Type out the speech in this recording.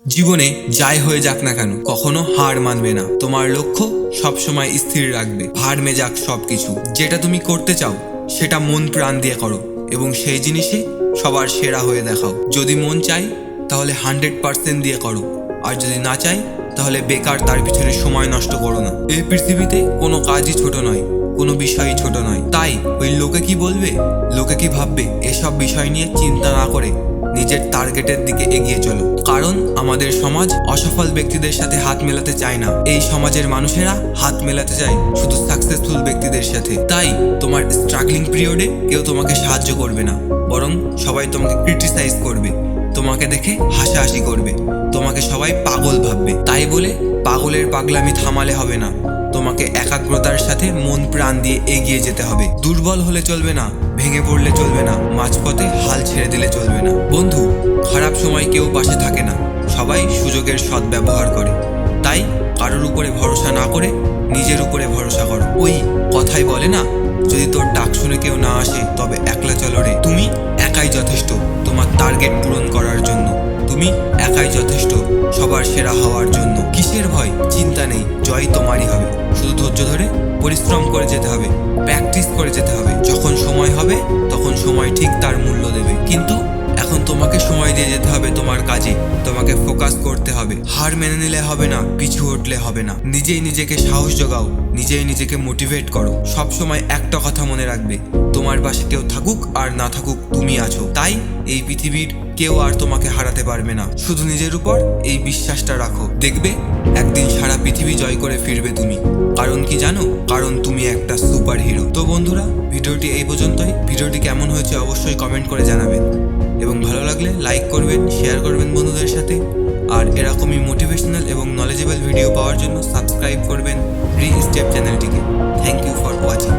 জীবনে যাই হয়ে যাক না কেন কখনো হার মানবে না। তোমার লক্ষ্য সবসময় স্থির রাখবে। হার মে যাক সবকিছু, যেটা তুমি করতে চাও সেটা মন প্রাণ দিয়ে করো এবং সেই জিনিসে সবার সেরা হয়ে দেখাও। যদি মন চাই তাহলে 100% দিয়ে করো, আর যদি না চাই তাহলে বেকার তার পিছনে সময় নষ্ট করো না। এই পৃথিবীতে কোনো কাজই ছোট নয়, কোনো বিষয়ই ছোট নয়। তাই ওই লোকে কি বলবে, লোকে কি ভাববে, এসব বিষয় নিয়ে চিন্তা না করে নিজের টার্গেটের দিকে এগিয়ে চলো। কারণ আমাদের সমাজ অসফল ব্যক্তিদের সাথে হাত মেলাতে চায় না, এই সমাজের মানুষেরা হাত মেলাতে চায় শুধু সাকসেসফুল ব্যক্তিদের সাথে। তাই তোমার স্ট্রাগলিং পিরিয়ডে কেউ তোমাকে সাহায্য করবে না, বরং সবাই তোমাকে ক্রিটিসাইজ করবে, তোমাকে দেখে হাসাহাসি করবে, তোমাকে সবাই পাগল ভাববে। তাই বলে পাগলের পাগলামি থামালে হবে না, তোমাকে একাগ্রতার সাথে মন প্রাণ দিয়ে এগিয়ে যেতে হবে। দুর্বল হলে চলবে না, ভেঙে পড়লে চলবে না, মাঝপথে হাল ছেড়ে দিলে চলবে না। বন্ধু, খারাপ সময় কেউ পাশে থাকে না, সবাই সুযোগের সদ্ব্যবহার করে। তাই কারোর উপরে ভরসা না করে নিজের উপরে ভরসা করো। ওই কথাই বলে না, যদি তোর ডাক শুনে কেউ না আসে তবে একলা চলো রে। তুমি একাই যথেষ্ট তোমার টার্গেট পূরণ করার জন্য, তুমি একাই যথেষ্ট সবার সেরা হওয়ার জন্য। কিসের ভয়, চিন্তা নেই, জয় তোমারই হবে। শুধু ধৈর্য ধরে পরিশ্রম করে যেতে হবে, প্র্যাকটিস করে যেতে হবে। যখন সময় হবে তখন সময় ঠিক তার মূল্য দেবে। কিন্তু এখন তোমাকে সময় দিয়ে যেতে হবে তোমার কাজে, তোমাকে ফোকাস করতে হবে। হার মেনে নিলে হবে না, পিছু হটলে হবে না। নিজেই নিজেকে সাহস জোগাও, নিজেই নিজেকে মোটিভেট করো। সব সময় একটা কথা মনে রাখবে, তোমার পাশে কেউ থাকুক আর না থাকুক তুমি আছো। তাই এই পৃথিবীর কেউ আর তোমাকে হারাতে পারবে না। শুধু নিজের উপর এই বিশ্বাসটা রাখো, দেখবে একদিন সারা পৃথিবী জয় করে ফিরবে তুমি। কারণ কি জানো, কারণ তুমি একটা সুপার হিরো। তো বন্ধুরা, ভিডিওটি এই পর্যন্তই। ভিডিওটি কেমন হয়েছে অবশ্যই কমেন্ট করে জানাবেন এবং ভালো লাগলে লাইক করবেন, শেয়ার করবেন বন্ধুদের সাথে। আর এরকমই মোটিভেশনাল এবং নলেজেবল ভিডিও পাওয়ার জন্য সাবস্ক্রাইব করবেন স্টেপ চ্যানেলটিকে। Thank you for watching.